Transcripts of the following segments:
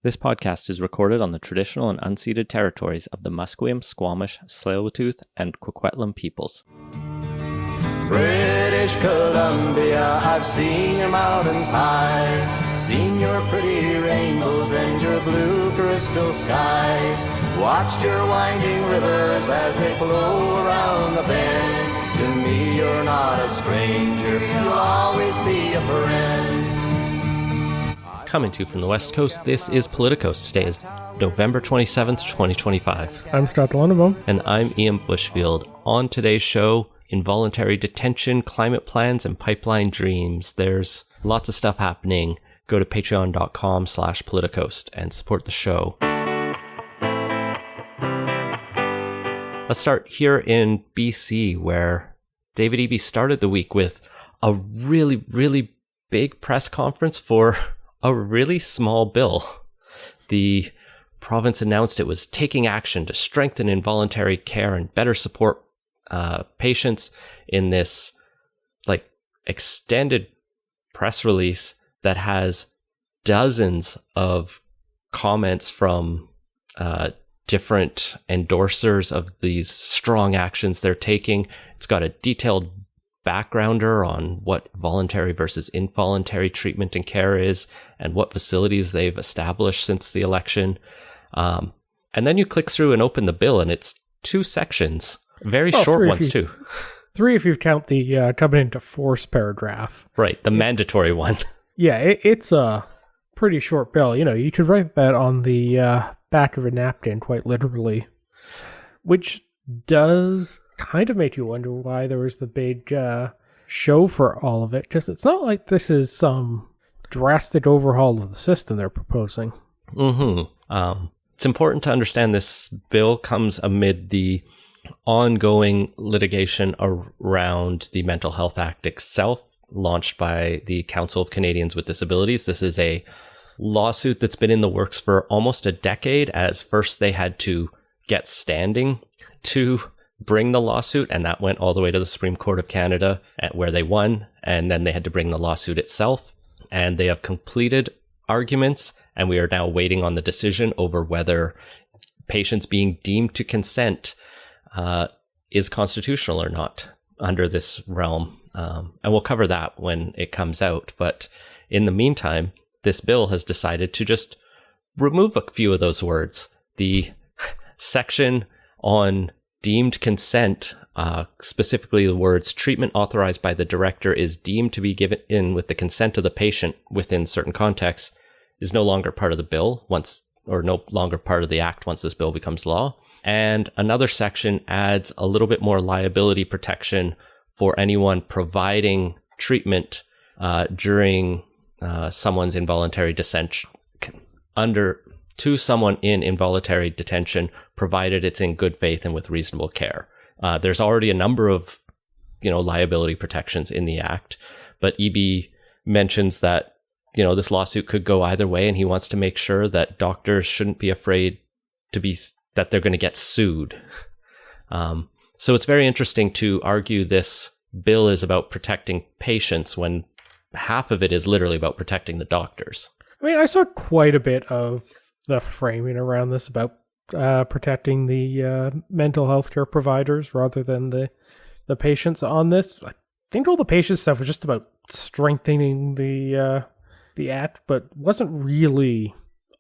This podcast is recorded on the traditional and unceded territories of the Musqueam, Squamish, Tsleil-Waututh, and Coquitlam peoples. British Columbia, I've seen your mountains high, seen your pretty rainbows and your blue crystal skies, watched your winding rivers as they flow around the bend. To me you're not a stranger, you'll always be a friend. Coming to you from the West Coast, this is Politicos. Today is November 27th, 2025. I'm Scott Lundebaum. And I'm Ian Bushfield. On today's show, involuntary detention, climate plans, and pipeline dreams. There's lots of stuff happening. Go to patreon.com/politicos and support the show. Let's start here in BC, where David Eby started the week with a really big press conference for a really small bill. The province announced it was taking action to strengthen involuntary care and better support patients in this extended press release that has dozens of comments from different endorsers of these strong actions they're taking. It's got a detailed backgrounder on what voluntary versus involuntary treatment and care is and what facilities they've established since the election. And then you click through and open the bill, and it's two sections. Very short ones, too. Three if you count the coming into force paragraph. Right, the mandatory one. Yeah, it's a pretty short bill. You know, you could write that on the back of a napkin, quite literally, which does kind of make you wonder why there was the big show for all of it, because it's not like this is some drastic overhaul of the system they're proposing. It's important to understand this bill comes amid the ongoing litigation around the Mental Health Act itself, launched by the Council of Canadians with Disabilities. This is a lawsuit that's been in the works for almost a decade, as first they had to get standing to bring the lawsuit, and that went all the way to the Supreme Court of Canada, where they won, and then they had to bring the lawsuit itself, and they have completed arguments, and we are now waiting on the decision over whether patients being deemed to consent is constitutional or not under this realm. And we'll cover that when it comes out. But in the meantime, this bill has decided to just remove a few of those words. The section on deemed consent, specifically the words treatment authorized by the director is deemed to be given in with the consent of the patient within certain contexts, is no longer part of the bill no longer part of the act once this bill becomes law. And another section adds a little bit more liability protection for anyone providing treatment during someone's involuntary detention to someone in involuntary detention, provided it's in good faith and with reasonable care. There's already a number of, liability protections in the act, but Eby mentions that, this lawsuit could go either way, and he wants to make sure that doctors shouldn't be afraid that they're going to get sued. So it's very interesting to argue this bill is about protecting patients when half of it is literally about protecting the doctors. I mean, I saw quite a bit of the framing around this about protecting the mental health care providers rather than the patients on this. I think all the patient stuff was just about strengthening the act, but wasn't really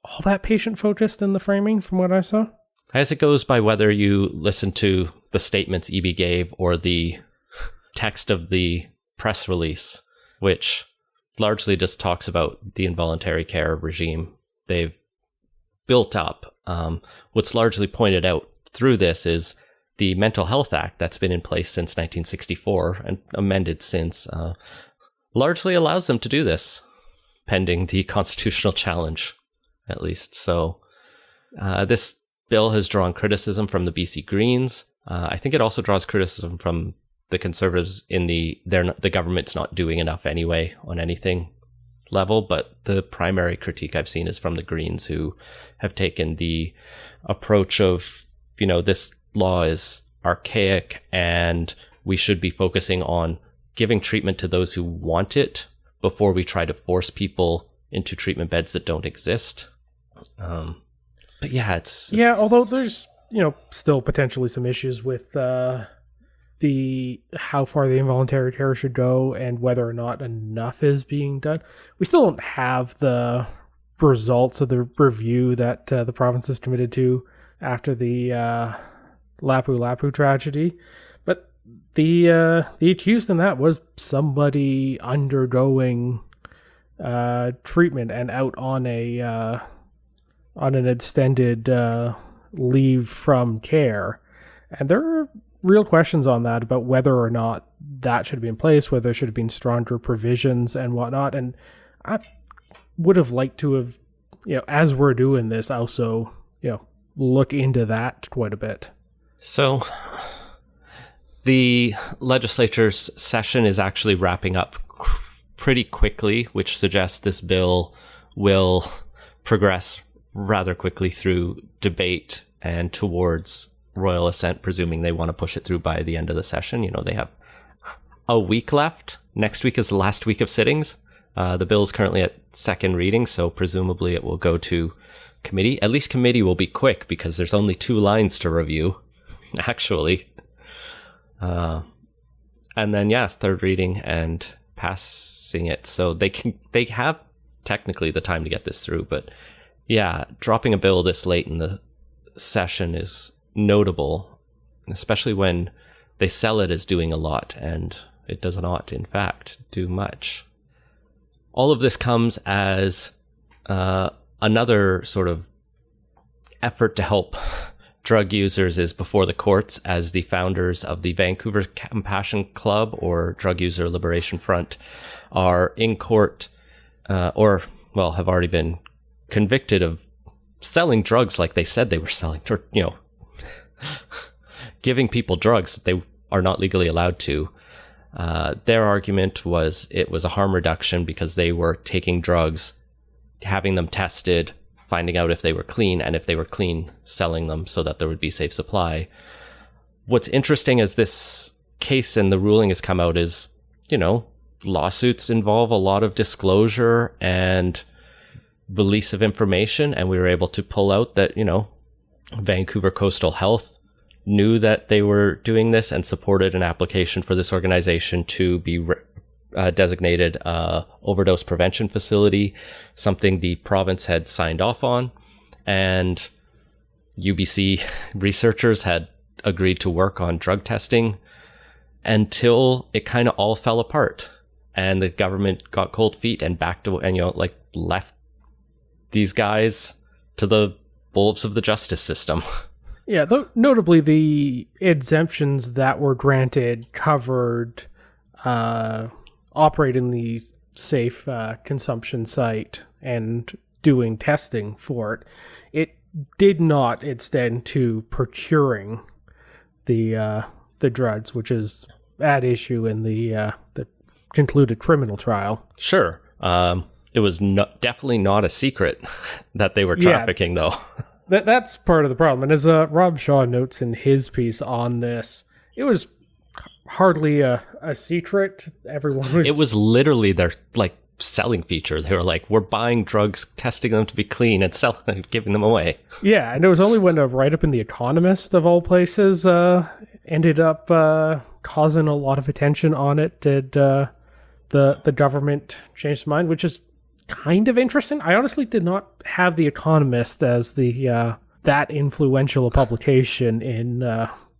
all that patient focused in the framing from what I saw. As it goes by whether you listen to the statements Eby gave or the text of the press release, which largely just talks about the involuntary care regime they've built up. What's largely pointed out through this is the Mental Health Act that's been in place since 1964 and amended since largely allows them to do this, pending the constitutional challenge, at least. So this bill has drawn criticism from the BC Greens. I think it also draws criticism from the Conservatives the government's not doing enough anyway on anything level, but the primary critique I've seen is from the Greens, who have taken the approach of, this law is archaic and we should be focusing on giving treatment to those who want it before we try to force people into treatment beds that don't exist. But yeah, it's although there's still potentially some issues with the how far the involuntary care should go and whether or not enough is being done. We still don't have the results of the review that the province is committed to after the Lapu-Lapu tragedy, but the accused in that was somebody undergoing treatment and out on an extended leave from care, and there are real questions on that about whether or not that should be in place, whether there should have been stronger provisions and whatnot. And I would have liked to have, as we're doing this, also, look into that quite a bit. So the legislature's session is actually wrapping up pretty quickly, which suggests this bill will progress rather quickly through debate and towards royal assent, presuming they want to push it through by the end of the session. They have a week left. Next week is the last week of sittings. The bill is currently at second reading, so presumably it will go to committee. At least committee will be quick because there's only 2 lines to review, actually. And then, third reading and passing it. So they have technically the time to get this through, but dropping a bill this late in the session is notable, especially when they sell it as doing a lot, and it does not, in fact, do much. All of this comes as another sort of effort to help drug users is before the courts, as the founders of the Vancouver Compassion Club or Drug User Liberation Front are in court have already been convicted of selling drugs like they said they were selling, or, giving people drugs that they are not legally allowed to. Their argument was it was a harm reduction because they were taking drugs, having them tested, finding out if they were clean, and if they were clean, selling them so that there would be safe supply. What's interesting as this case and the ruling has come out is, lawsuits involve a lot of disclosure and release of information, and we were able to pull out that, Vancouver Coastal Health knew that they were doing this and supported an application for this organization to be designated overdose prevention facility, something the province had signed off on, and UBC researchers had agreed to work on drug testing until it kind of all fell apart, and the government got cold feet and backed away and left these guys to the wolves of the justice system. Yeah, though notably the exemptions that were granted covered operating the safe consumption site and doing testing for it. It did not extend to procuring the drugs, which is at issue in the concluded criminal trial. Sure. It was definitely not a secret that they were trafficking, though. That's part of the problem. And as Rob Shaw notes in his piece on this, it was hardly a secret. Everyone was... It was literally their selling feature. They were like, we're buying drugs, testing them to be clean, and selling them, giving them away. Yeah, and it was only when a write-up in The Economist, of all places, ended up causing a lot of attention on it did the government change its mind, which is kind of interesting. I honestly did not have The Economist as the that influential a publication in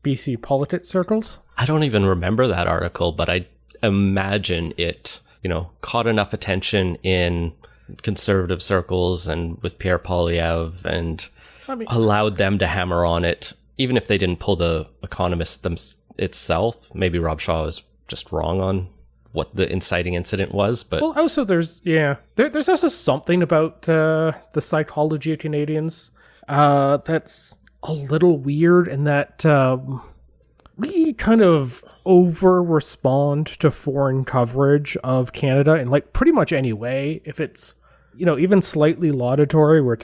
BC politics circles. I don't even remember that article, but I imagine it, caught enough attention in conservative circles and with Pierre Poilievre and allowed them to hammer on it, even if they didn't pull The Economist itself. Maybe Rob Shaw was just wrong on what the inciting incident was, but also there's also something about the psychology of Canadians that's a little weird, in that we kind of over respond to foreign coverage of Canada in pretty much any way. If it's even slightly laudatory, we're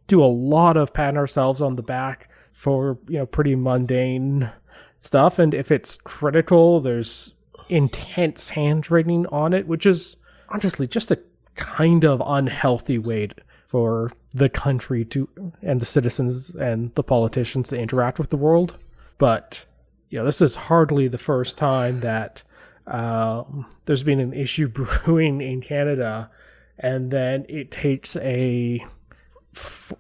do a lot of patting ourselves on the back for pretty mundane stuff, and if it's critical, there's intense hand-wringing on it, which is honestly just a kind of unhealthy way for the country to, and the citizens and the politicians to interact with the world. But, this is hardly the first time that there's been an issue brewing in Canada, and then it takes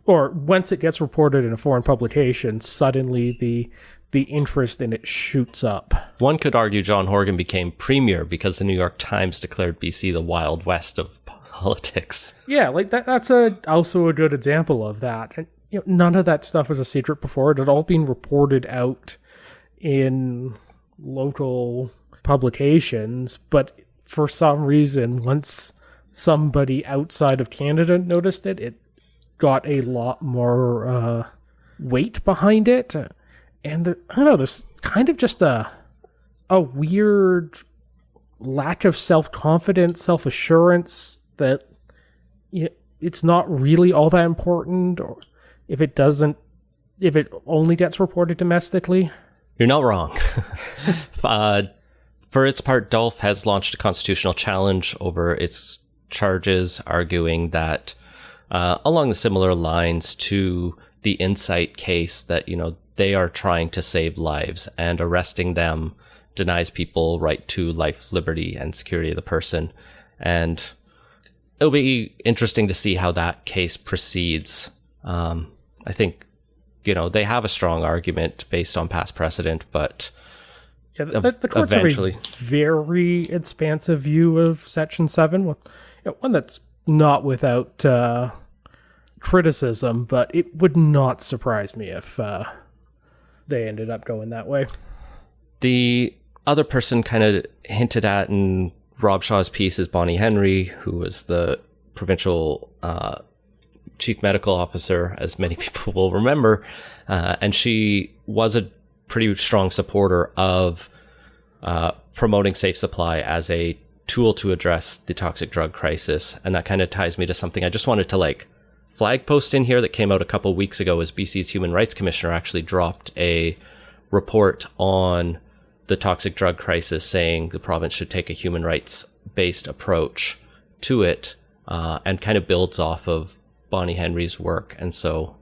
or once it gets reported in a foreign publication, suddenly the interest in it shoots up. One could argue John Horgan became premier because the New York Times declared BC the Wild West of politics. Yeah, like that's also a good example of that. And none of that stuff was a secret before. It had all been reported out in local publications, but for some reason, once somebody outside of Canada noticed it, it got a lot more weight behind it. And I don't know, there's kind of just a weird lack of self-confidence, self-assurance that it's not really all that important, or if it only gets reported domestically. You're not wrong. For its part, Dolph has launched a constitutional challenge over its charges, arguing that along the similar lines to the Insight case, that they are trying to save lives, and arresting them denies people right to life, liberty, and security of the person. And it'll be interesting to see how that case proceeds. I think, they have a strong argument based on past precedent, but the courts eventually have a very expansive view of Section 7, one that's not without criticism, but it would not surprise me if they ended up going that way. The other person kind of hinted at in Rob Shaw's piece is Bonnie Henry, who was the provincial chief medical officer, as many people will remember, and she was a pretty strong supporter of promoting safe supply as a tool to address the toxic drug crisis. And that kind of ties me to something I just wanted to flag post in here that came out a couple weeks ago, as BC's Human Rights Commissioner actually dropped a report on the toxic drug crisis, saying the province should take a human rights based approach to it, and kind of builds off of Bonnie Henry's work. And so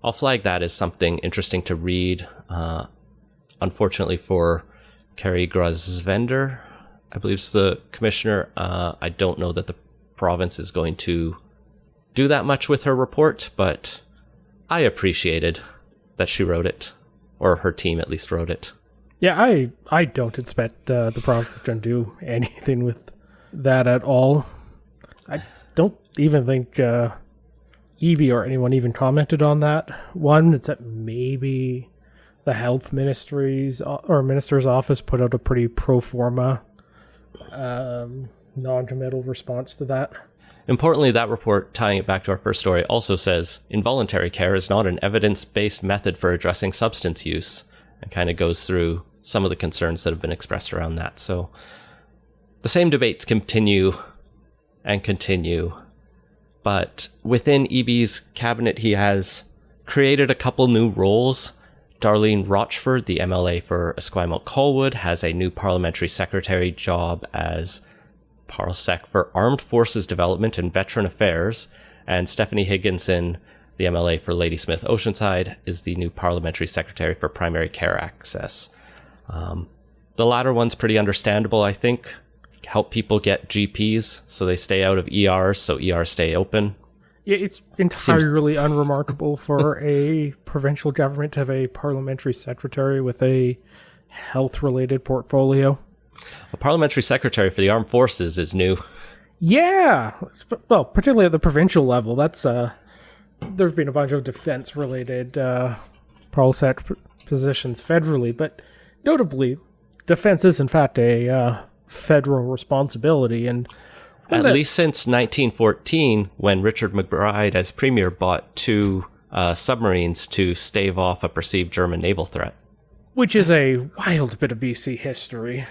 I'll flag that as something interesting to read. Unfortunately for Carrie Grosvender, I believe is the commissioner, I don't know that the province is going to do that much with her report, but I appreciated that she wrote it, or her team at least wrote it. Yeah, I don't expect the province is going to do anything with that at all. I don't even think Evie or anyone even commented on that one. It's that maybe the health minister's office put out a pretty pro forma non-committal response to that. Importantly, that report, tying it back to our first story, also says involuntary care is not an evidence-based method for addressing substance use, and kind of goes through some of the concerns that have been expressed around that. So the same debates continue and continue, but within EB's cabinet, he has created a couple new roles. Darlene Rochford, the MLA for Esquimalt-Colwood, has a new parliamentary secretary job as Parlsec for Armed Forces Development and Veteran Affairs, and Stephanie Higginson, the MLA for Ladysmith Oceanside, is the new parliamentary secretary for Primary Care Access. The latter one's pretty understandable, I think. Help people get GPs so they stay out of ERs, so ERs stay open. Yeah, it's entirely unremarkable for a provincial government to have a parliamentary secretary with a health-related portfolio. A parliamentary secretary for the armed forces is new. Yeah, well, particularly at the provincial level. That's there's been a bunch of defense-related parlsec positions federally, but notably, defense is in fact a federal responsibility, and at least since 1914, when Richard McBride, as premier, bought 2 submarines to stave off a perceived German naval threat. Which is a wild bit of BC history.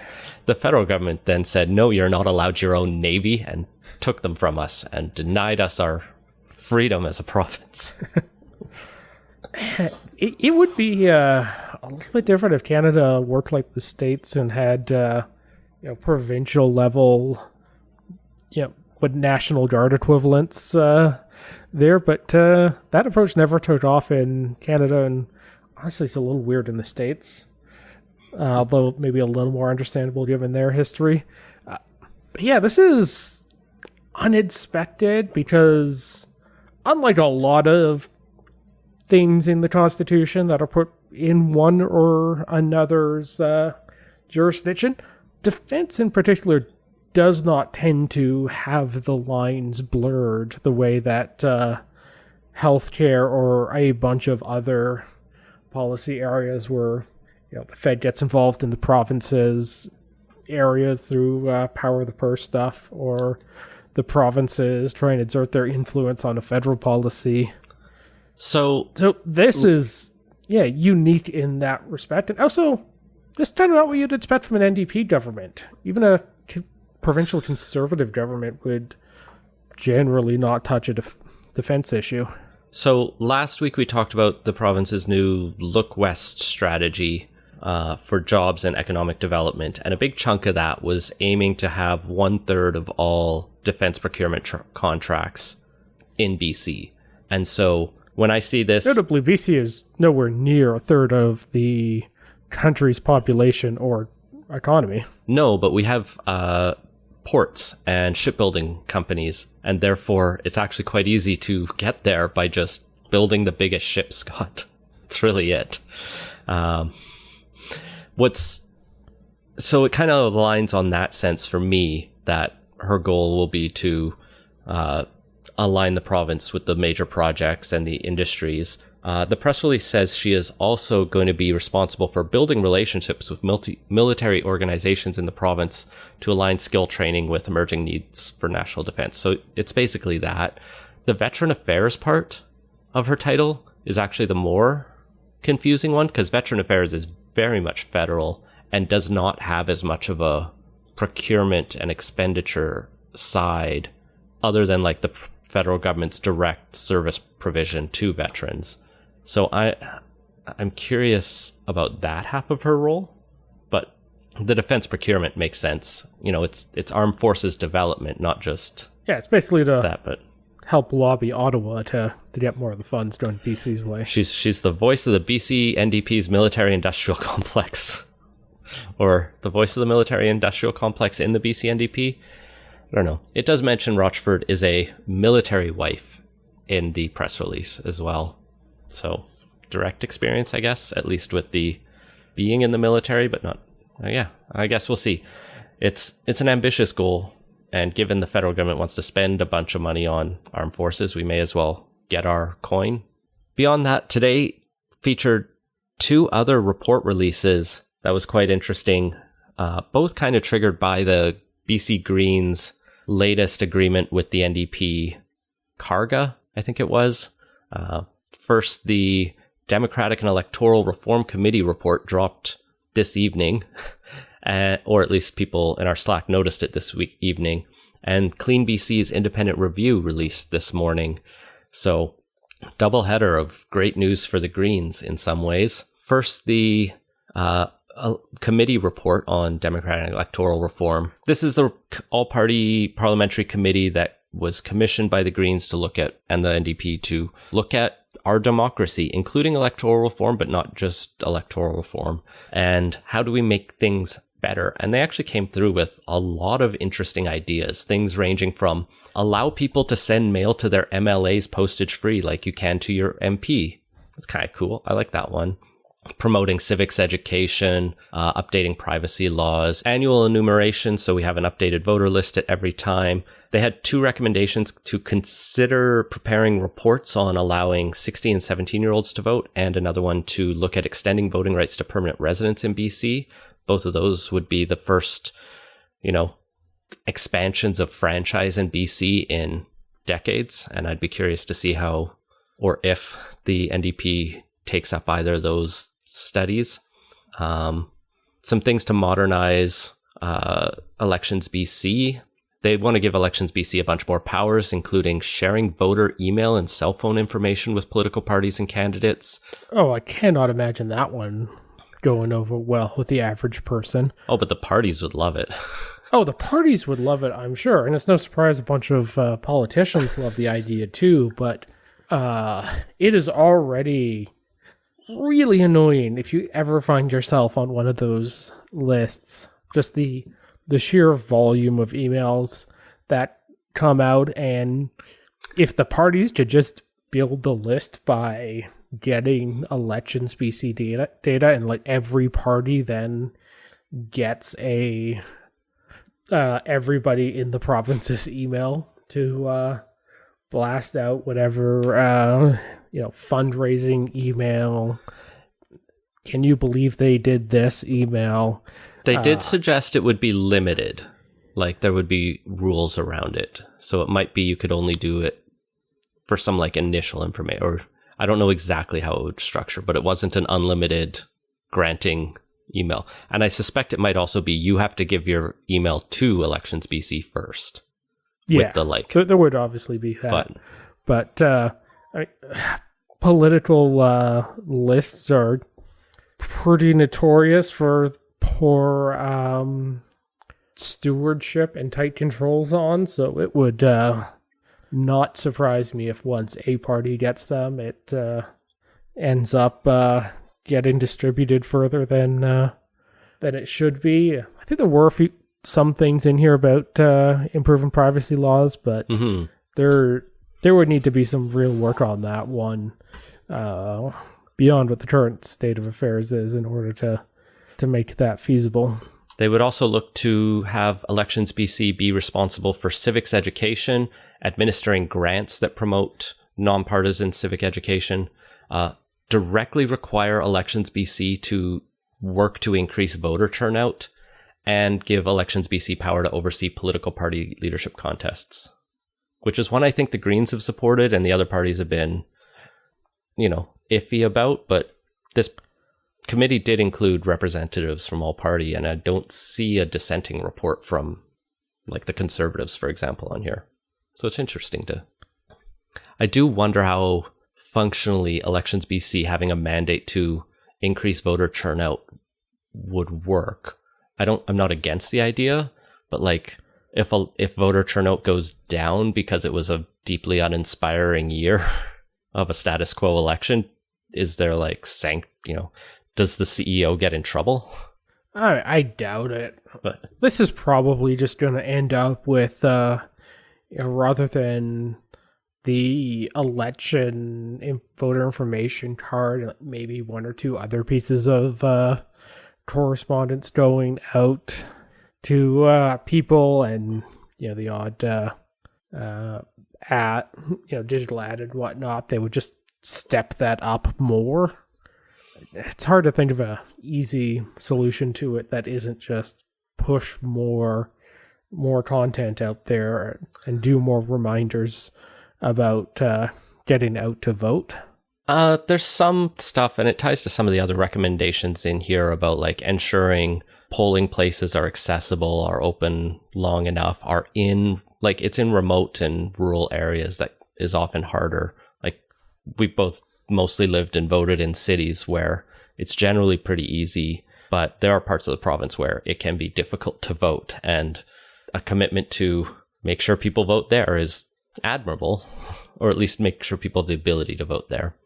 The federal government then said, no, you're not allowed your own navy, and took them from us and denied us our freedom as a province. It would be a little bit different if Canada worked like the States and had provincial level, what National Guard equivalents there, but that approach never took off in Canada, and honestly, it's a little weird in the States, although maybe a little more understandable given their history. But yeah, this is unexpected because unlike a lot of things in the Constitution that are put in one or another's jurisdiction, defense in particular does not tend to have the lines blurred the way that healthcare or a bunch of other policy areas where the Fed gets involved in the provinces areas through power of the purse stuff, or the provinces trying to exert their influence on a federal policy. So this is unique in that respect, and also just kind of not what you'd expect from an NDP government. Even a provincial conservative government would generally not touch a defense issue. So last week we talked about the province's new Look West strategy for jobs and economic development, and a big chunk of that was aiming to have 1/3 of all defense procurement contracts in BC. And so when I see this... Notably, BC is nowhere near 1/3 of the country's population or economy. No, but we have ports and shipbuilding companies, and therefore it's actually quite easy to get there by just building the biggest ship, Scott. That's really it. So it kind of aligns on that sense for me that her goal will be to align the province with the major projects and the industries. The press release says she is also going to be responsible for building relationships with military organizations in the province to align skill training with emerging needs for national defense. So it's basically that. The veteran affairs part of her title is actually the more confusing one, because veteran affairs is very much federal and does not have as much of a procurement and expenditure side other than like the federal government's direct service provision to veterans. So I'm curious about that half of her role, but the defense procurement makes sense. It's armed forces development, not just it's basically to that, but help lobby Ottawa to get more of the funds going BC's way. She's the voice of the BC NDP's military industrial complex, or the voice of the military industrial complex in the BC NDP. I don't know. It does mention Rochford is a military wife in the press release as well. So direct experience, I guess, at least with the being in the military, but not. I guess we'll see. It's an ambitious goal, and given the federal government wants to spend a bunch of money on armed forces, we may as well get our coin. Beyond that, today featured 2 other report releases that was quite interesting, both kind of triggered by the BC Greens' latest agreement with the NDP Carga, I think it was. First, the Democratic and Electoral Reform Committee report dropped this evening, or at least people in our Slack noticed it this evening, and Clean BC's independent review released this morning. So, doubleheader of great news for the Greens in some ways. First, the committee report on Democratic electoral reform. This is the all-party parliamentary committee that was commissioned by the Greens to look at, and the NDP to look at, our democracy, including electoral reform, but not just electoral reform. And how do we make things better? And they actually came through with a lot of interesting ideas, things ranging from allow people to send mail to their MLAs postage free like you can to your MP. That's kind of cool. I like that one. Promoting civics education, updating privacy laws, annual enumeration, so we have an updated voter list at every time. They had 2 recommendations to consider preparing reports on allowing 16 and 17-year-olds to vote, and another one to look at extending voting rights to permanent residents in BC. Both of those would be the first, expansions of franchise in BC in decades, and I'd be curious to see how or if the NDP takes up either of those studies. Some things to modernize Elections BC. They want to give Elections BC a bunch more powers, including sharing voter email and cell phone information with political parties and candidates. Oh, I cannot imagine that one going over well with the average person. Oh, but the parties would love it. Oh, the parties would love it, I'm sure. And it's no surprise a bunch of politicians love the idea too, but it is already really annoying if you ever find yourself on one of those lists. Just the sheer volume of emails that come out, and if the parties could just build the list by getting elections BC data and like every party then gets a everybody in the province's email to blast out whatever fundraising email. Can you believe they did this email? They did suggest it would be limited. Like there would be rules around it. So it might be you could only do it for some like initial information, or I don't know exactly how it would structure, but it wasn't an unlimited granting email. And I suspect it might also be you have to give your email to Elections BC first. Yeah, with the, like, there would obviously be that. button. But political lists are pretty notorious for poor stewardship and tight controls on, so it would not surprise me if once a party gets them, it ends up getting distributed further than it should be. I think there were some things in here about improving privacy laws, but there would need to be some real work on that one beyond what the current state of affairs is in order to make that feasible. They would also look to have Elections BC be responsible for civics education, administering grants that promote nonpartisan civic education, directly require Elections BC to work to increase voter turnout, and give Elections BC power to oversee political party leadership contests, which is one I think the Greens have supported and the other parties have been, iffy about. But this committee did include representatives from all party, and I don't see a dissenting report from like the Conservatives, for example, on here. So it's interesting I do wonder how functionally Elections BC having a mandate to increase voter turnout would work. I'm not against the idea, but like if voter turnout goes down because it was a deeply uninspiring year of a status quo election, is there like does the CEO get in trouble? I doubt it. But this is probably just going to end up with rather than the election voter information card and maybe one or two other pieces of correspondence going out to people and the odd digital ad and whatnot, they would just step that up more. It's hard to think of a easy solution to it that isn't just push more content out there and do more reminders about getting out to vote. There's some stuff, and it ties to some of the other recommendations in here about like ensuring polling places are accessible, are open long enough, are in like it's in remote and rural areas that is often harder. Like we both mostly lived and voted in cities where it's generally pretty easy, but there are parts of the province where it can be difficult to vote, and a commitment to make sure people vote there is admirable, or at least make sure people have the ability to vote there.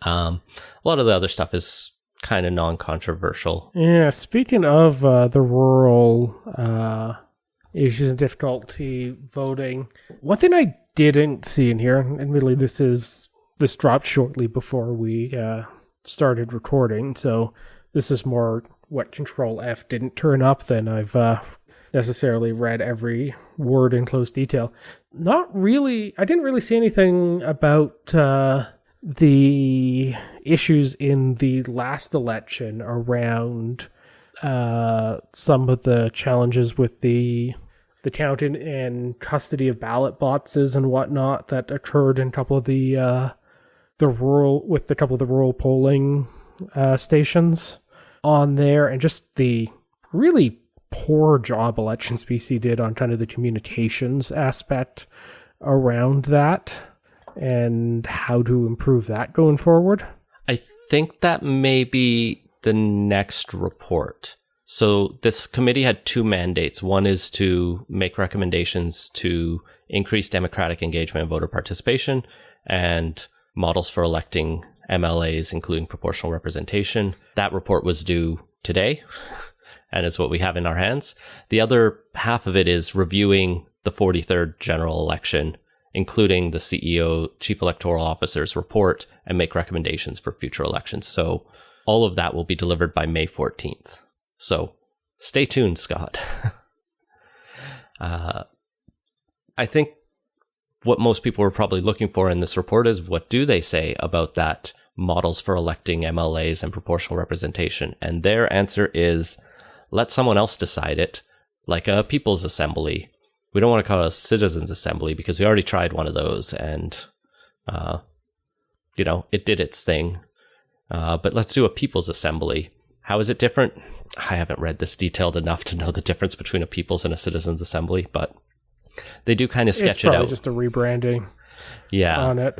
A lot of the other stuff is kind of non-controversial. Yeah, speaking of the rural issues and difficulty voting, one thing I didn't see in here, and admittedly this dropped shortly before we started recording, so this is more what Control F didn't turn up than I've necessarily read every word in close detail. Not really. I didn't really see anything about the issues in the last election around some of the challenges with the counting and custody of ballot boxes and whatnot that occurred in a couple of the rural polling stations on there, and just the really poor job Elections BC did on kind of the communications aspect around that and how to improve that going forward. I think that may be the next report. So this committee had two mandates. One is to make recommendations to increase democratic engagement and voter participation and models for electing MLAs, including proportional representation. That report was due today and is what we have in our hands. The other half of it is reviewing the 43rd general election, including the CEO, Chief Electoral Officer's report, and make recommendations for future elections. So all of that will be delivered by May 14th. So stay tuned, Scott. I think what most people were probably looking for in this report is what do they say about that models for electing MLAs and proportional representation? And their answer is, let someone else decide it, like a people's assembly. We don't want to call it a citizens assembly because we already tried one of those and, it did its thing. But let's do a people's assembly. How is it different? I haven't read this detailed enough to know the difference between a people's and a citizens assembly, but they do kind of sketch it out. It's probably just a rebranding on it.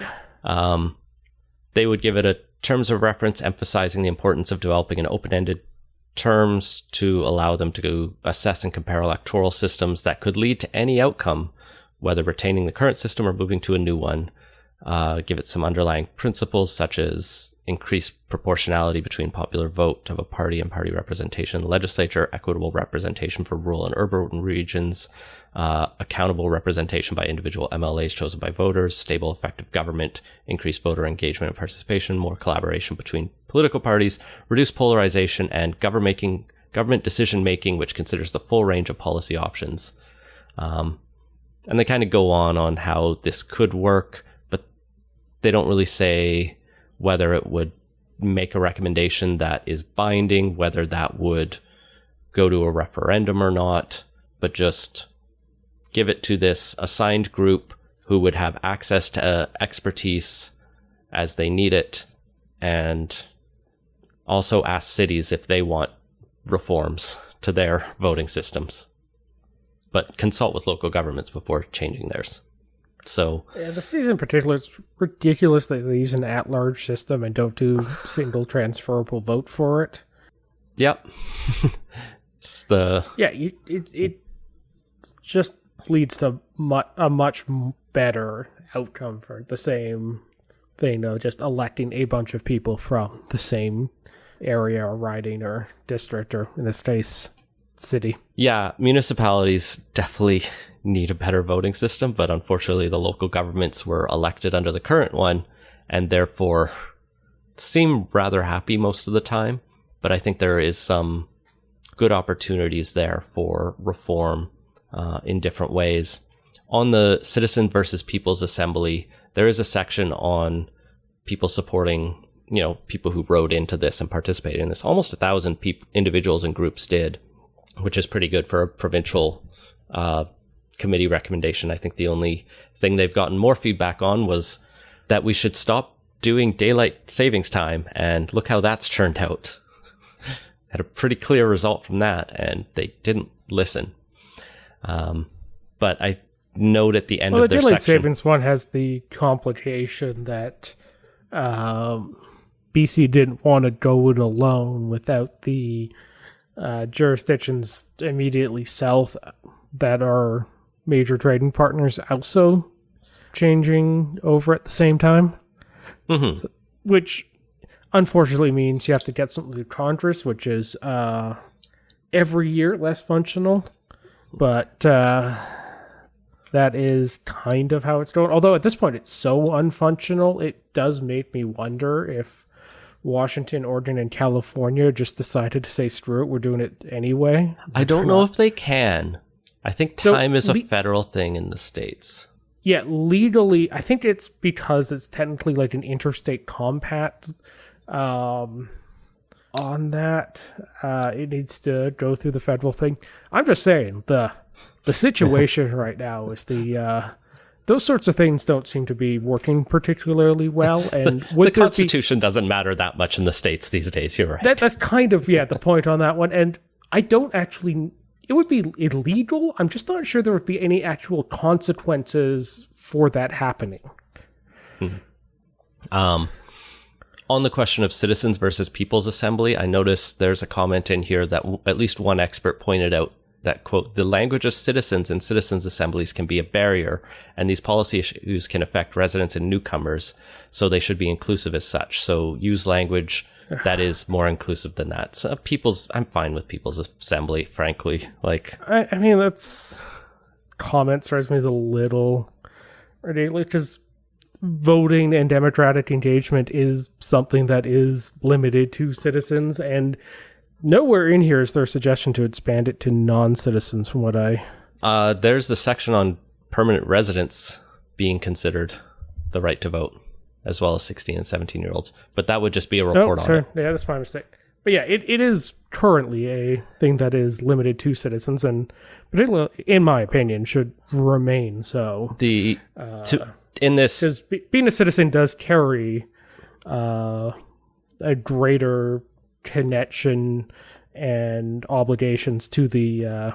They would give it a terms of reference emphasizing the importance of developing an open-ended terms to allow them to assess and compare electoral systems that could lead to any outcome, whether retaining the current system or moving to a new one. Give it some underlying principles such as increased proportionality between popular vote of a party and party representation in the legislature, equitable representation for rural and urban regions, accountable representation by individual MLAs chosen by voters, stable, effective government, increased voter engagement and participation, more collaboration between political parties, reduced polarization, and government decision-making, which considers the full range of policy options. And they kind of go on how this could work, but they don't really say whether it would make a recommendation that is binding, whether that would go to a referendum or not, but just give it to this assigned group who would have access to expertise as they need it, and also ask cities if they want reforms to their voting systems, but consult with local governments before changing theirs. So yeah, the cities in particular, it's ridiculous that they use an at-large system and don't do single transferable vote for it. Yep. It just leads to a much better outcome for the same thing of just electing a bunch of people from the same area or riding or district, or in this case, city. Yeah, municipalities definitely need a better voting system, but unfortunately the local governments were elected under the current one and therefore seem rather happy most of the time. But I think there is some good opportunities there for reform in different ways. On the Citizen versus People's Assembly, there is a section on people supporting, people who wrote into this and participated in this. Almost 1,000 individuals and groups did, which is pretty good for a provincial committee recommendation. I think the only thing they've gotten more feedback on was that we should stop doing daylight savings time, and look how that's turned out. Had a pretty clear result from that, and they didn't listen. But I note at the end of their section... the daylight savings one has the complication that BC didn't want to go it alone without the jurisdictions immediately south that are major trading partners also changing over at the same time. Mm-hmm. So, which unfortunately means you have to get something through Congress, which is every year less functional. But that is kind of how it's going. Although at this point it's so unfunctional, it does make me wonder if Washington, Oregon, and California just decided to say, screw it, we're doing it anyway. I don't know if they can. I think time is a federal thing in the States. Yeah, legally, I think it's because it's technically like an interstate compact on that. It needs to go through the federal thing. I'm just saying, the situation right now is those sorts of things don't seem to be working particularly well. And the Constitution doesn't matter that much in the States these days, you're right. That's kind of, the point on that one. And I don't actually... It would be illegal. I'm just not sure there would be any actual consequences for that happening. On the question of citizens versus people's assembly, I noticed there's a comment in here that at least one expert pointed out that, quote, the language of citizens and citizens' assemblies can be a barrier, and these policy issues can affect residents and newcomers, so they should be inclusive as such. So use language that is more inclusive than that. So I'm fine with people's assembly, frankly. Like, I mean, that's comment strikes me as a little ridiculous, because voting and democratic engagement is something that is limited to citizens, and nowhere in here is there a suggestion to expand it to non-citizens, from what I... There's the section on permanent residents being considered the right to vote, as well as 16 and 17-year-olds. But that would just be a report on it. Yeah, that's my mistake. But yeah, it is currently a thing that is limited to citizens, and particularly, in my opinion, should remain so. Because being a citizen does carry a greater connection and obligations to the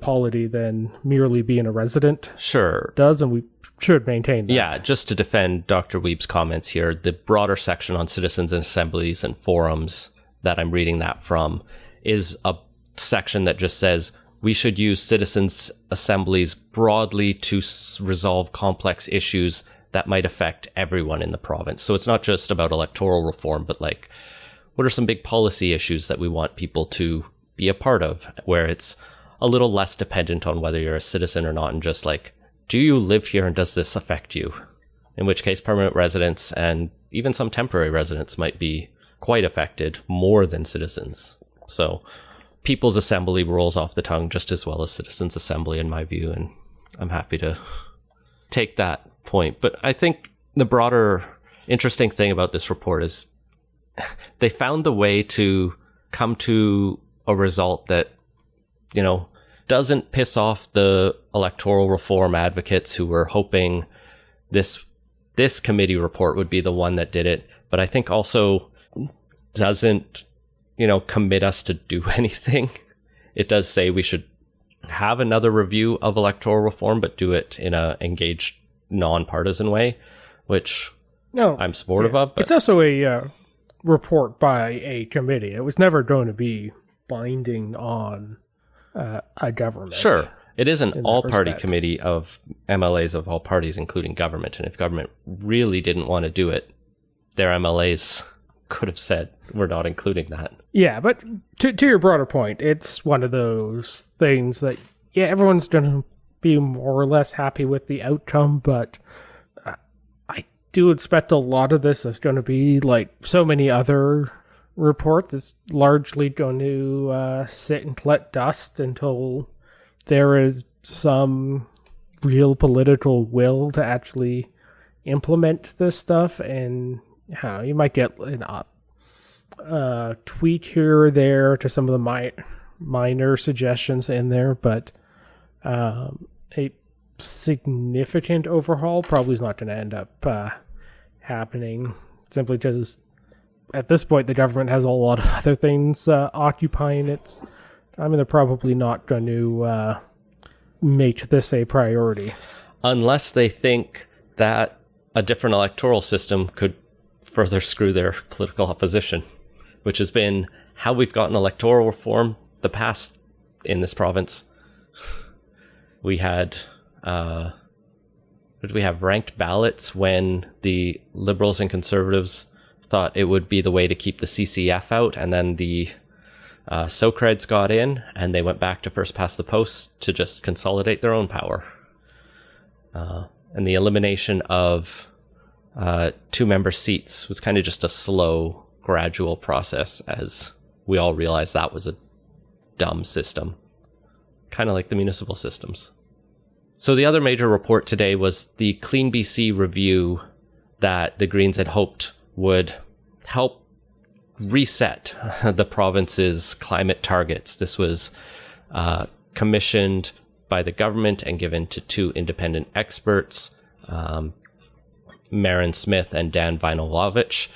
polity than merely being a resident. Sure. Does, and we should maintain that. Yeah, just to defend Dr. Weeb's comments here, the broader section on citizens and assemblies and forums that I'm reading that from is a section that just says we should use citizens' assemblies broadly to resolve complex issues that might affect everyone in the province. So it's not just about electoral reform, but like, what are some big policy issues that we want people to be a part of, where it's a little less dependent on whether you're a citizen or not, and just like, do you live here and does this affect you? In which case, permanent residents and even some temporary residents might be quite affected more than citizens. So people's assembly rolls off the tongue just as well as citizens' assembly, in my view, and I'm happy to take that point. But I think the broader interesting thing about this report is they found the way to come to a result that, you know, doesn't piss off the electoral reform advocates who were hoping this committee report would be the one that did it, but I think also doesn't, you know, commit us to do anything. It does say we should have another review of electoral reform, but do it in a engaged, non-partisan way, which I'm supportive of. But it's also a report by a committee. It was never going to be binding on a government. Sure. It is an all-party committee of MLAs of all parties, including government. And if government really didn't want to do it, their MLAs could have said, we're not including that. Yeah, but to your broader point, it's one of those things that, yeah, everyone's going to be more or less happy with the outcome, but I do expect a lot of this is going to be like so many other reports. It's largely going to sit and collect dust until there is some real political will to actually implement this stuff, and you might get a tweak here or there to some of the minor suggestions in there, but a significant overhaul probably is not going to end up happening, simply because at this point the government has a lot of other things occupying its time, and they're probably not going to make this a priority. Unless they think that a different electoral system could further screw their political opposition, which has been how we've gotten electoral reform the past in this province. We had, did we have ranked ballots when the Liberals and Conservatives thought it would be the way to keep the CCF out, and then the Socreds got in, and they went back to first past the post to just consolidate their own power. And the elimination of two-member seats was kind of just a slow, gradual process, as we all realized that was a dumb system. Kind of like the municipal systems. So the other major report today was the Clean BC review that the Greens had hoped would help reset the province's climate targets. This was commissioned by the government and given to two independent experts, Marin Smith and Dan Vinolovich.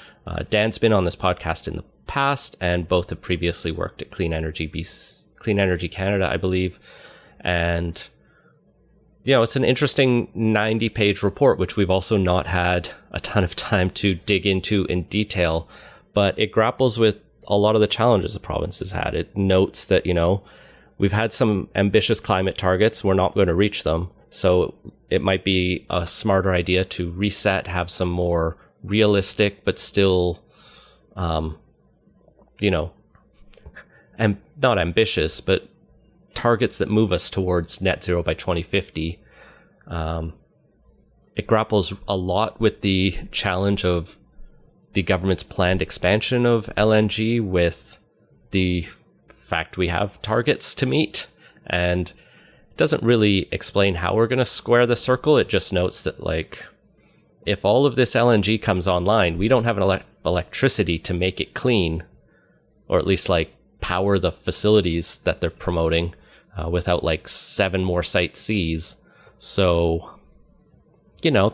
Dan's been on this podcast in the past, and both have previously worked at Clean Energy Canada, I believe. And it's an interesting 90-page report, which we've also not had a ton of time to dig into in detail, but it grapples with a lot of the challenges the province has had. It notes that, we've had some ambitious climate targets. We're not going to reach them. So it might be a smarter idea to reset, have some more realistic, but still, and not ambitious, but targets that move us towards net zero by 2050. It grapples a lot with the challenge of the government's planned expansion of LNG with the fact we have targets to meet, and it doesn't really explain how we're going to square the circle. It just notes that, like, if all of this LNG comes online, we don't have electricity to make it clean, or at least like power the facilities that they're promoting without like 7 more Site Cs. So,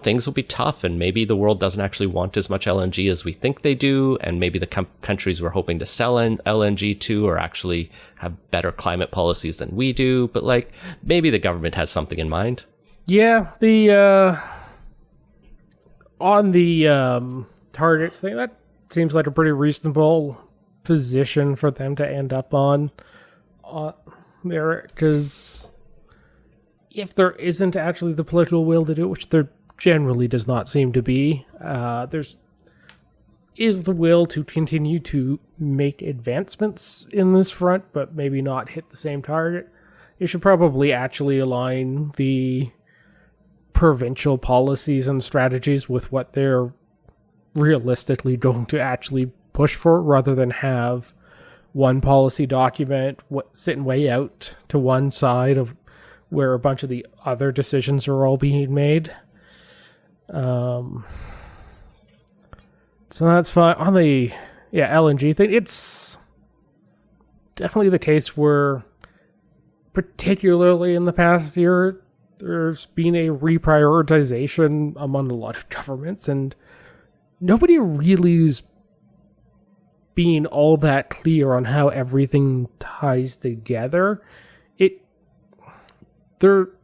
things will be tough, and maybe the world doesn't actually want as much LNG as we think they do, and maybe the countries we're hoping to sell LNG to are actually have better climate policies than we do, but like maybe the government has something in mind. Yeah, the on the targets thing, that seems like a pretty reasonable position for them to end up on there, because if there isn't actually the political will to do it, which there generally does not seem to be, there's the will to continue to make advancements in this front, but maybe not hit the same target. You should probably actually align the provincial policies and strategies with what they're realistically going to actually push for, rather than have one policy document sitting way out to one side of where a bunch of the other decisions are all being made. So that's fine. On the LNG thing, it's definitely the case where, particularly in the past year, there's been a reprioritization among a lot of governments, and nobody really is being all that clear on how everything ties together.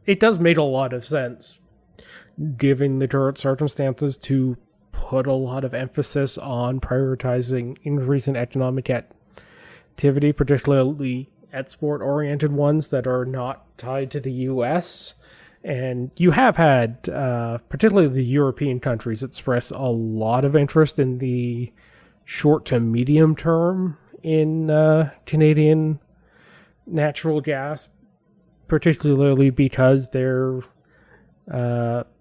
It does make a lot of sense, given the current circumstances, to put a lot of emphasis on prioritizing increase in economic activity, particularly export-oriented ones that are not tied to the U.S. And you have had, particularly the European countries, express a lot of interest in the short to medium term in Canadian natural gas, particularly because their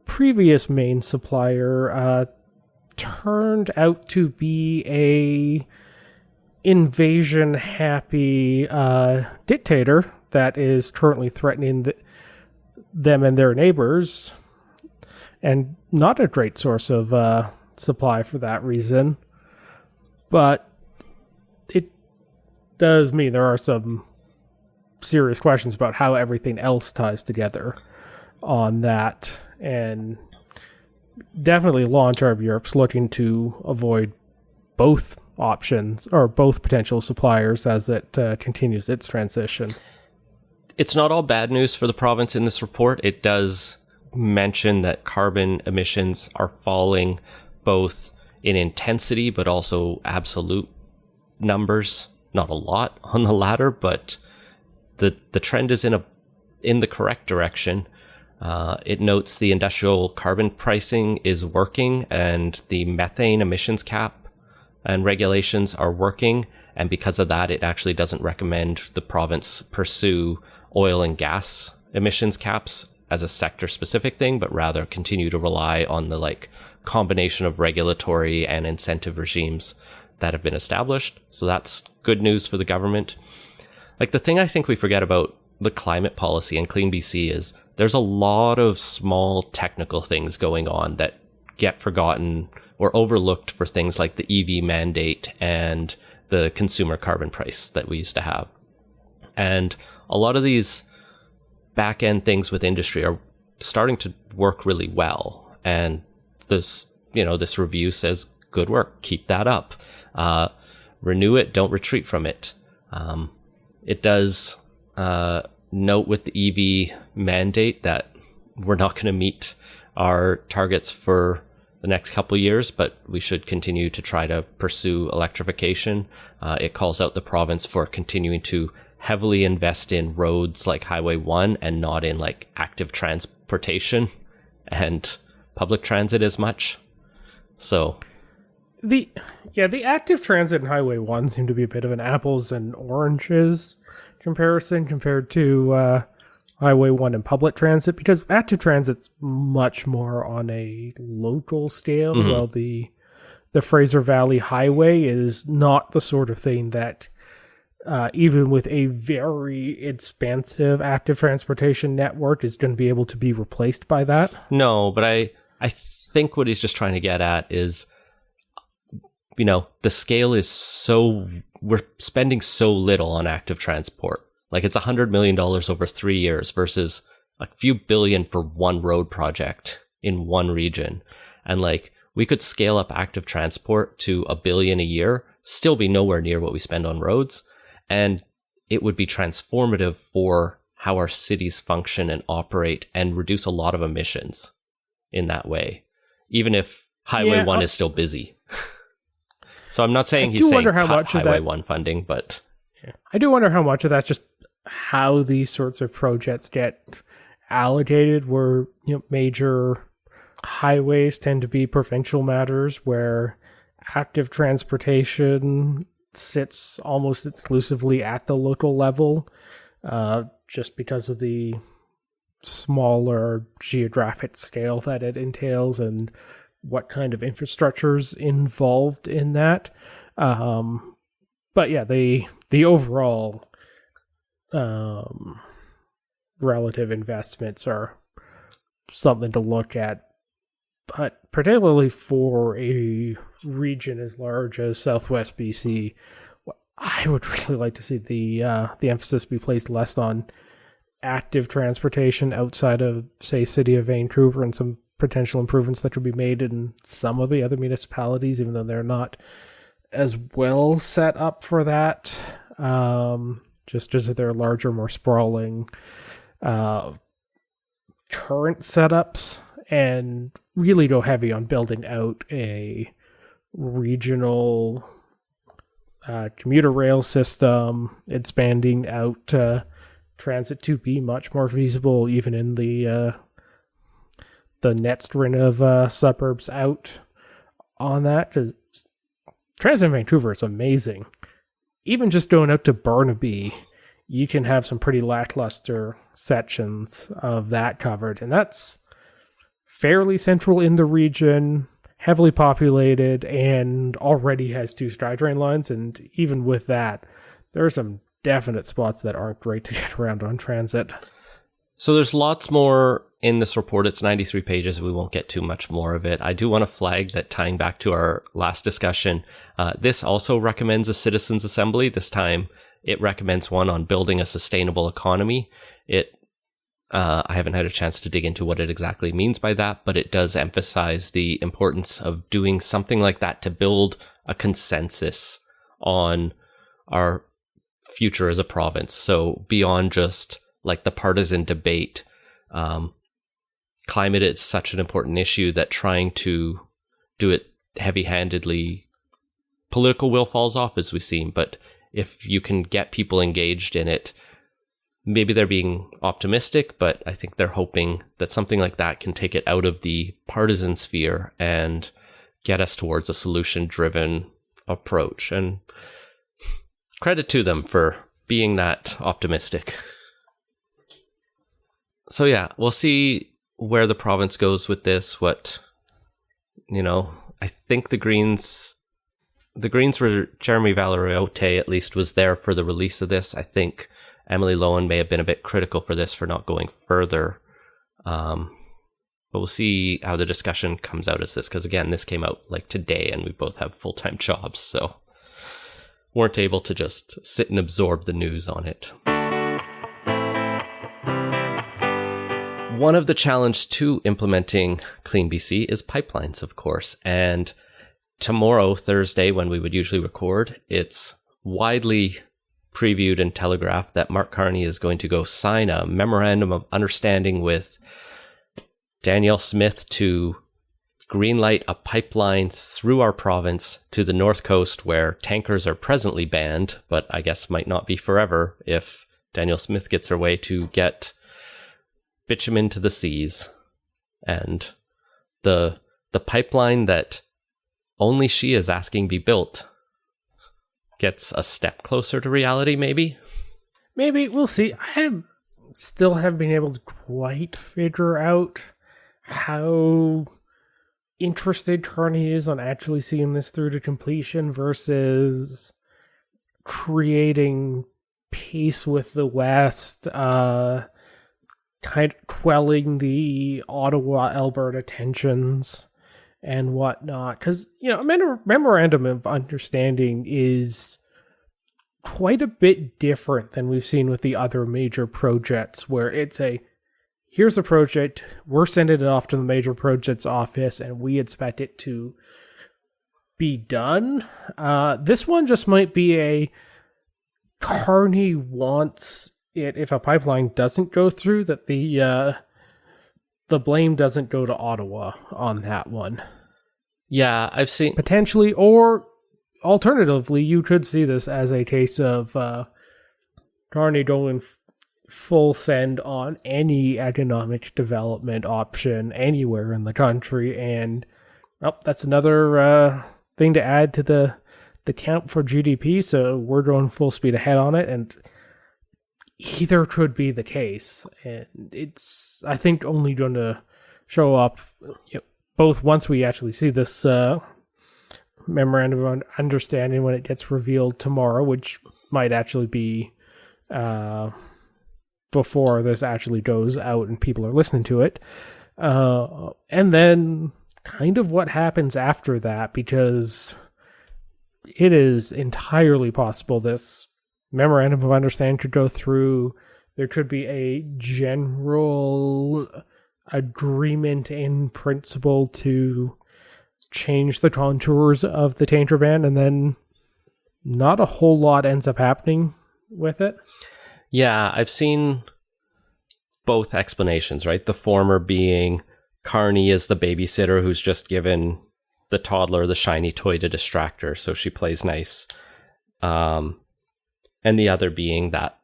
previous main supplier turned out to be a invasion-happy dictator that is currently threatening them and their neighbors, and not a great source of supply for that reason. But it does mean there are some serious questions about how everything else ties together on that, and definitely long-term Europe's looking to avoid both options, or both potential suppliers, as it continues its transition. It's not all bad news for the province in this report. It does mention that carbon emissions are falling both in intensity but also absolute numbers. Not a lot on the latter, but the trend is in the correct direction. It notes the industrial carbon pricing is working, and the methane emissions cap and regulations are working, and because of that, it actually doesn't recommend the province pursue oil and gas emissions caps as a sector-specific thing, but rather continue to rely on the combination of regulatory and incentive regimes that have been established. So that's good news for the government. The thing I think we forget about the climate policy and Clean BC is there's a lot of small technical things going on that get forgotten or overlooked for things like the EV mandate and the consumer carbon price that we used to have. And a lot of these back-end things with industry are starting to work really well. And this review says, good work, keep that up. Renew it, don't retreat from it. It does note with the EV mandate that we're not going to meet our targets for the next couple of years, but we should continue to try to pursue electrification. It calls out the province for continuing to heavily invest in roads like Highway 1 and not in like active transportation and public transit as much. So the active transit and Highway 1 seem to be a bit of an apples and oranges comparison compared to Highway 1 and public transit, because active transit's much more on a local scale, while the Fraser Valley Highway is not the sort of thing that even with a very expansive active transportation network is going to be able to be replaced by that. No, but I think what he's just trying to get at is, the scale is we're spending so little on active transport. Like it's $100 million over 3 years versus a few billion for one road project in one region. And like we could scale up active transport to $1 billion a year, still be nowhere near what we spend on roads. And it would be transformative for how our cities function and operate and reduce a lot of emissions in that way, even if Highway 1 is still busy. So I'm not saying he's saying cut Highway 1 funding, but I do wonder how much of that's just how these sorts of projects get allocated, where major highways tend to be provincial matters where active transportation sits almost exclusively at the local level, just because of the smaller geographic scale that it entails and what kind of infrastructure's involved in that. But yeah, the overall relative investments are something to look at, but particularly for a region as large as Southwest BC, I would really like to see the emphasis be placed less on active transportation outside of, say, City of Vancouver, and some potential improvements that could be made in some of the other municipalities, even though they're not as well set up for that. Just as they're larger, more sprawling current setups, and really go heavy on building out a regional commuter rail system, expanding out transit to be much more feasible even in the next ring of suburbs out on that. 'Cause transit in Vancouver is amazing. Even just going out to Burnaby, you can have some pretty lackluster sections of that covered, and that's fairly central in the region, heavily populated, and already has 2 SkyTrain lines, and even with that, there are some definite spots that aren't great to get around on transit. So there's lots more in this report. It's 93 pages. We won't get too much more of it. I do want to flag that, tying back to our last discussion, this also recommends a citizens' assembly. This time it recommends one on building a sustainable economy. I haven't had a chance to dig into what it exactly means by that, but it does emphasize the importance of doing something like that to build a consensus on our future as a province. So beyond just like the partisan debate, climate is such an important issue that trying to do it heavy-handedly, political will falls off, as we've seen. But if you can get people engaged in it, maybe they're being optimistic, but I think they're hoping that something like that can take it out of the partisan sphere and get us towards a solution-driven approach. And credit to them for being that optimistic. So yeah, we'll see where the province goes with this. I think the Greens were, Jeremy Valeriote at least was there for the release of this. I think Emily Lowen may have been a bit critical for this, for not going further. But we'll see how the discussion comes out as this, because again, this came out like today and we both have full-time jobs, so weren't able to just sit and absorb the news on it. One of the challenges to implementing Clean BC is pipelines, of course. And tomorrow, Thursday, when we would usually record, it's widely previewed and telegraphed that Mark Carney is going to go sign a memorandum of understanding with Danielle Smith to greenlight a pipeline through our province to the north coast where tankers are presently banned, but I guess might not be forever if Danielle Smith gets her way, to get bitumen to the seas. And the pipeline that only she is asking be built gets a step closer to reality, maybe? Maybe, we'll see. Still haven't been able to quite figure out how interested Carney is on actually seeing this through to completion versus creating peace with the West, kind of quelling the Ottawa-Alberta tensions and whatnot. Because, a memorandum of understanding is quite a bit different than we've seen with the other major projects, where it's here's a project, we're sending it off to the major projects office, and we expect it to be done. This one just might be Carney wants it, if a pipeline doesn't go through, that the blame doesn't go to Ottawa on that one. Yeah, I've seen... Potentially, or alternatively, you could see this as a case of Carney going full send on any economic development option anywhere in the country, and that's another thing to add to the count for GDP, so we're going full speed ahead on it, and either could be the case. And it's, I think, only going to show up both once we actually see this memorandum of understanding when it gets revealed tomorrow, which might actually be before this actually goes out and people are listening to it, and then kind of what happens after that, because it is entirely possible this memorandum of understanding could go through. There could be a general agreement in principle to change the contours of the tanker ban, and then not a whole lot ends up happening with it. Yeah, I've seen both explanations, right? The former being Carney is the babysitter who's just given the toddler the shiny toy to distract her, so she plays nice. And the other being that,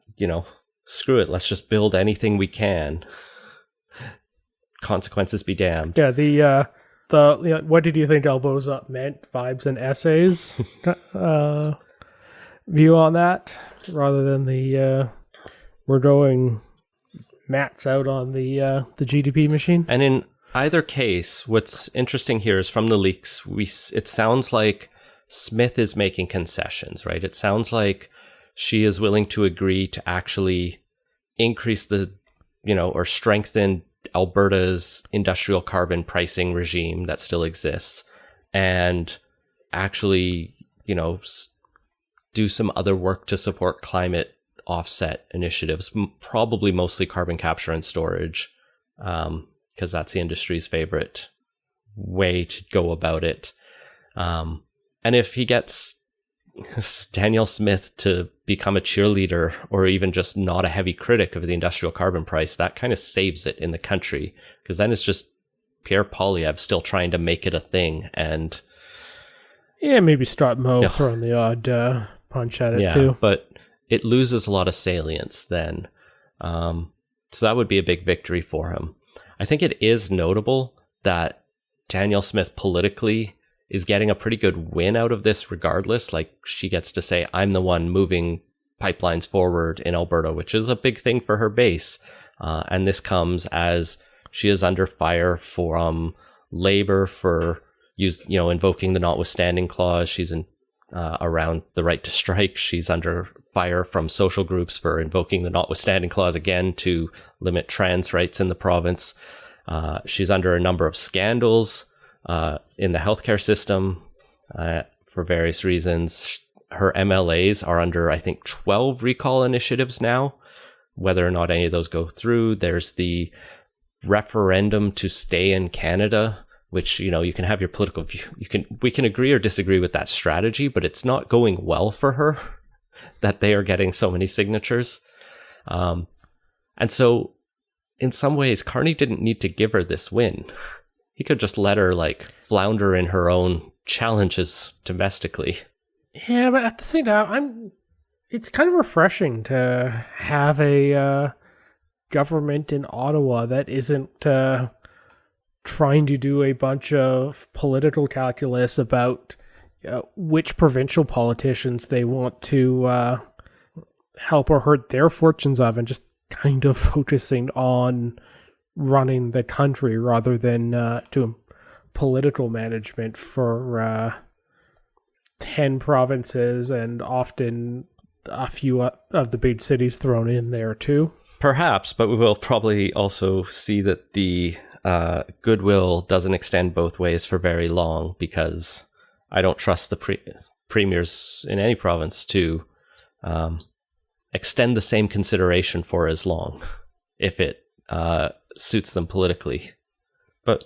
screw it, let's just build anything we can. Consequences be damned. Yeah, what did you think elbows up meant? Vibes and essays view on that, rather than the we're going mats out on the GDP machine. And in either case, what's interesting here is from the leaks, it sounds like Smith is making concessions, right? It sounds like she is willing to agree to actually increase or strengthen Alberta's industrial carbon pricing regime that still exists, and actually, do some other work to support climate offset initiatives, probably mostly carbon capture and storage, because that's the industry's favorite way to go about it. And if he gets Danielle Smith to become a cheerleader, or even just not a heavy critic of the industrial carbon price, that kind of saves it in the country, because then it's just Pierre Poilievre still trying to make it a thing. And maybe Strautmo throwing the odd punch at it too. But it loses a lot of salience then. So that would be a big victory for him. I think it is notable that Danielle Smith politically is getting a pretty good win out of this regardless. Like, she gets to say, I'm the one moving pipelines forward in Alberta, which is a big thing for her base. And this comes as she is under fire from Labor for invoking the notwithstanding clause. She's around the right to strike. She's under fire from social groups for invoking the notwithstanding clause again to limit trans rights in the province. She's under a number of scandals in the healthcare system for various reasons. Her MLAs are under, I think, 12 recall initiatives now. Whether or not any of those go through, there's the referendum to stay in Canada, which, you can have your political view. We can agree or disagree with that strategy, but it's not going well for her that they are getting so many signatures. And so in some ways, Carney didn't need to give her this win. He could just let her, flounder in her own challenges domestically. Yeah, but at the same time, it's kind of refreshing to have a government in Ottawa that isn't trying to do a bunch of political calculus about which provincial politicians they want to help or hurt their fortunes of, and just kind of focusing on running the country rather than doing political management for 10 provinces and often a few of the big cities thrown in there too. Perhaps, but we will probably also see that the goodwill doesn't extend both ways for very long, because I don't trust the premiers in any province to extend the same consideration for as long if it suits them politically. But,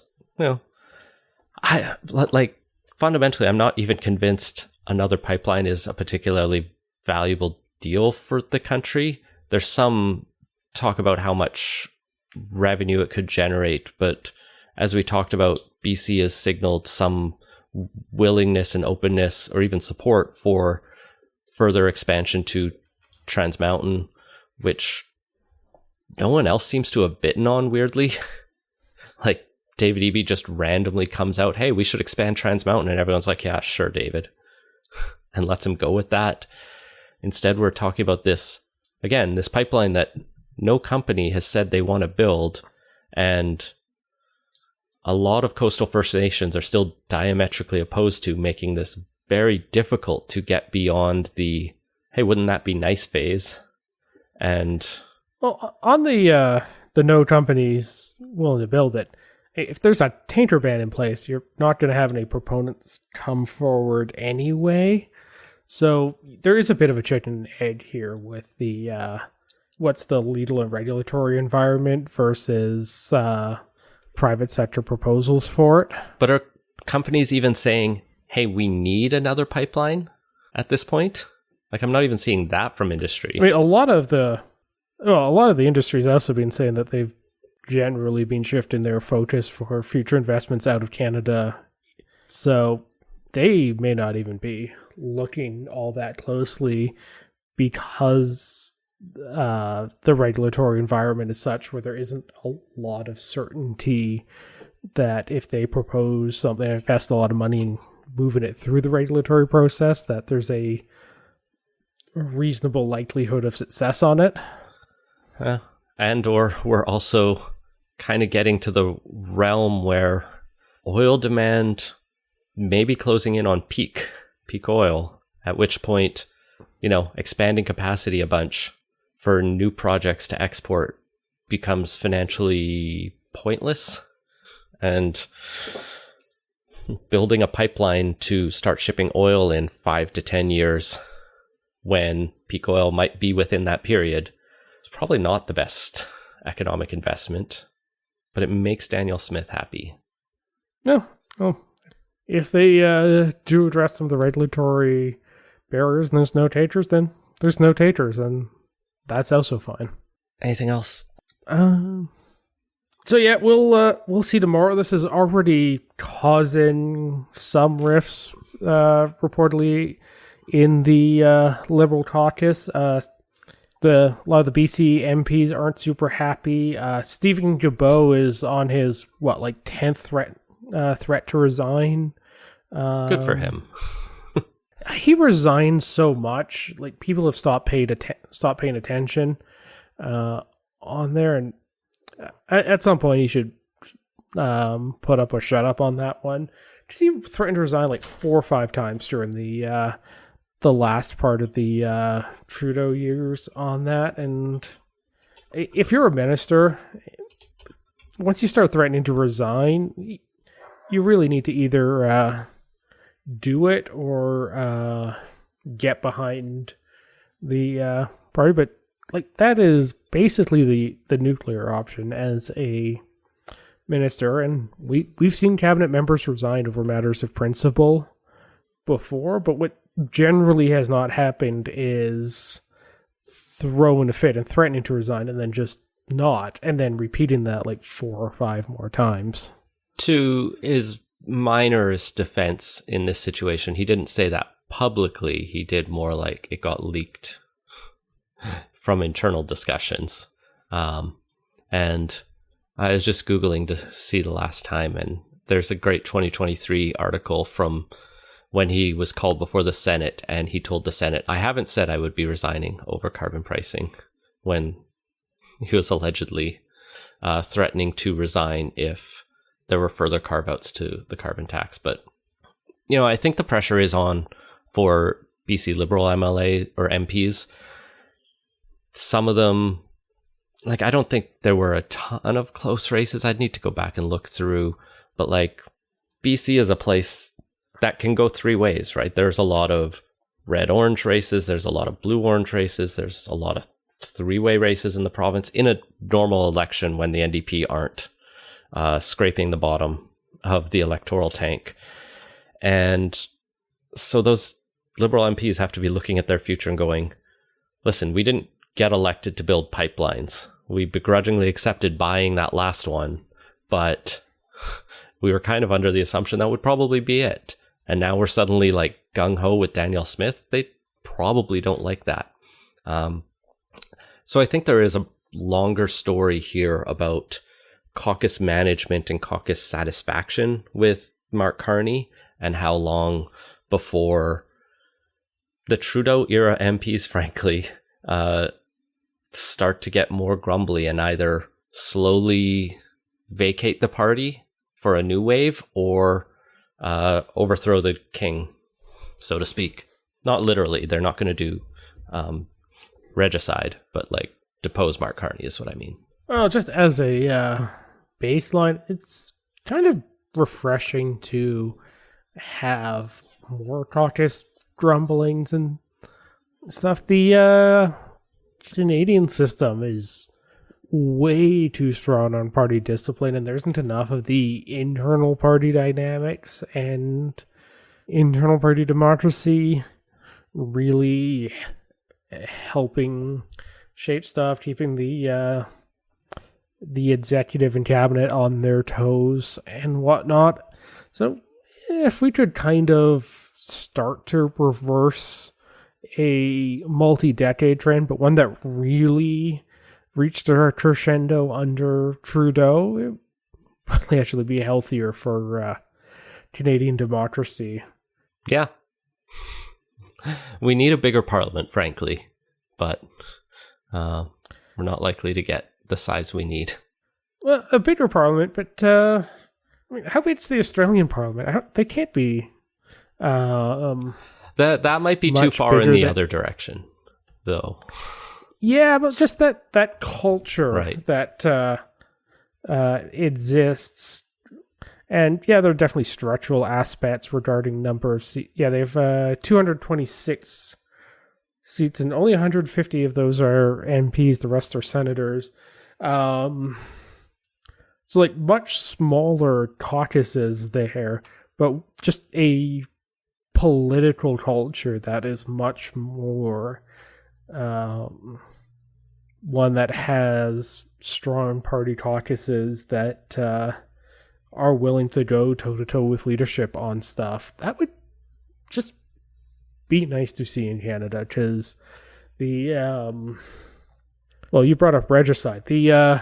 fundamentally, I'm not even convinced another pipeline is a particularly valuable deal for the country. There's some talk about how much revenue it could generate, but as we talked about, BC has signaled some willingness and openness or even support for further expansion to Trans Mountain, which no one else seems to have bitten on, weirdly. David Eby just randomly comes out, hey, we should expand Trans Mountain, and everyone's like, yeah, sure, David, and lets him go with that. Instead, we're talking about this pipeline that no company has said they want to build, and a lot of coastal First Nations are still diametrically opposed to, making this very difficult to get beyond the, hey, wouldn't that be nice phase. And well, on the no companies willing to build it, if there's a tainter ban in place, you're not going to have any proponents come forward anyway. So there is a bit of a chicken and egg here with the what's the legal and regulatory environment versus private sector proposals for it. But are companies even saying, hey, we need another pipeline at this point? I'm not even seeing that from industry. I mean, a lot of the industry's also been saying that they've generally been shifting their focus for future investments out of Canada. So they may not even be looking all that closely because the regulatory environment is such where there isn't a lot of certainty that if they propose something and invest a lot of money in moving it through the regulatory process, that there's a reasonable likelihood of success on it. And or we're also kind of getting to the realm where oil demand may be closing in on peak oil, at which point, expanding capacity a bunch for new projects to export becomes financially pointless. And building a pipeline to start shipping oil in 5 to 10 years when peak oil might be within that period, it's probably not the best economic investment, but it makes Daniel Smith happy. No. Well, if they do address some of the regulatory barriers and there's no taters, then there's no taters, and that's also fine. Anything else? So yeah, we'll see tomorrow. This is already causing some rifts, reportedly, in the Liberal caucus. A lot of the BC MPs aren't super happy. Stephen Guilbeault is on his 10th threat to resign. Good for him. He resigned so much, people have stopped paying attention on there, and at some point he should put up or shut up on that one. Because he threatened to resign 4 or 5 times during the last part of the Trudeau years on that. And if you're a minister, once you start threatening to resign, you really need to either do it or get behind the party. But that is basically the nuclear option as a minister. And we've seen cabinet members resign over matters of principle before, but what generally has not happened is throwing a fit and threatening to resign and then just not, and then repeating that like 4 or 5 more times. To his minor's defense in this situation, he didn't say that publicly. He did more like it got leaked from internal discussions. And I was just Googling to see the last time, and there's a great 2023 article from when he was called before the Senate, and he told the Senate, I haven't said I would be resigning over carbon pricing, when he was allegedly threatening to resign if there were further carve-outs to the carbon tax. But, I think the pressure is on for BC Liberal MLA or MPs. Some of them, like, I don't think there were a ton of close races. I'd need to go back and look through. But, like, BC is a place that can go 3 ways, right? There's a lot of red-orange races. There's a lot of blue-orange races. There's a lot of 3-way races in the province in a normal election when the NDP aren't scraping the bottom of the electoral tank. And so those Liberal MPs have to be looking at their future and going, listen, we didn't get elected to build pipelines. We begrudgingly accepted buying that last one, but we were kind of under the assumption that would probably be it. And now we're suddenly like gung-ho with Danielle Smith. They probably don't like that. So I think there is a longer story here about caucus management and caucus satisfaction with Mark Carney, and how long before the Trudeau era MPs, frankly, start to get more grumbly and either slowly vacate the party for a new wave or overthrow the king, so to speak. Not literally, they're not going to do regicide, but like depose Mark Carney is what I mean. Well, just as a baseline, it's kind of refreshing to have more caucus grumblings and stuff. The Canadian system is way too strong on party discipline, and there isn't enough of the internal party dynamics and internal party democracy really helping shape stuff, keeping the executive and cabinet on their toes and whatnot. So if we could kind of start to reverse a multi-decade trend, but one that really reached a crescendo under Trudeau, it would probably actually be healthier for Canadian democracy. Yeah. We need a bigger parliament, frankly, but we're not likely to get the size we need. Well, a bigger parliament, but I mean, how big's the Australian parliament? They can't be. That might be too far in the other direction, though. Yeah, but just that culture right. that exists. And yeah, there are definitely structural aspects regarding number of seats. Yeah, they have 226 seats, and only 150 of those are MPs. The rest are senators. So like much smaller caucuses there, but just a political culture that is much more one that has strong party caucuses that are willing to go toe-to-toe with leadership on stuff. That would just be nice to see in Canada, because the well, you brought up regicide. The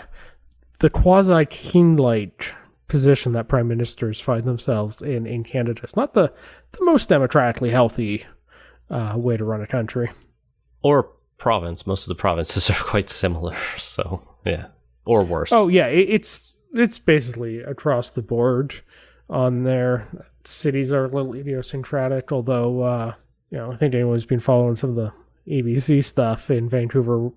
quasi-king-like position that prime ministers find themselves in Canada is not the most democratically healthy way to run a country. Or province. Most of the provinces are quite similar, so yeah. Or worse. Oh yeah, it's basically across the board on there. Cities are a little idiosyncratic, although I think anyone who's been following some of the ABC stuff in Vancouver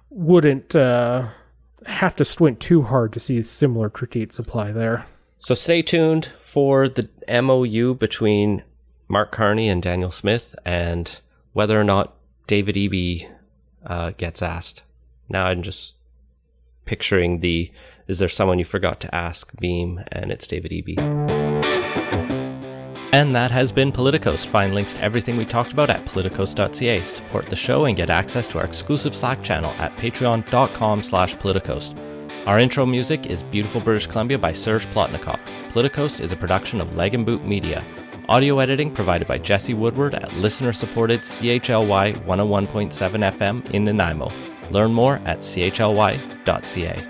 wouldn't have to squint too hard to see similar critiques apply there. So stay tuned for the MOU between Mark Carney and Danielle Smith, and whether or not David Eby gets asked. Now I'm just picturing is there someone you forgot to ask meme, and it's David Eby. And that has been Politicoast. Find links to everything we talked about at politicoast.ca. Support the show and get access to our exclusive Slack channel at patreon.com/politicoast. Our intro music is Beautiful British Columbia by Serge Plotnikov. Politicoast is a production of Leg and Boot Media. Audio editing provided by Jesse Woodward at listener-supported CHLY 101.7 FM in Nanaimo. Learn more at chly.ca.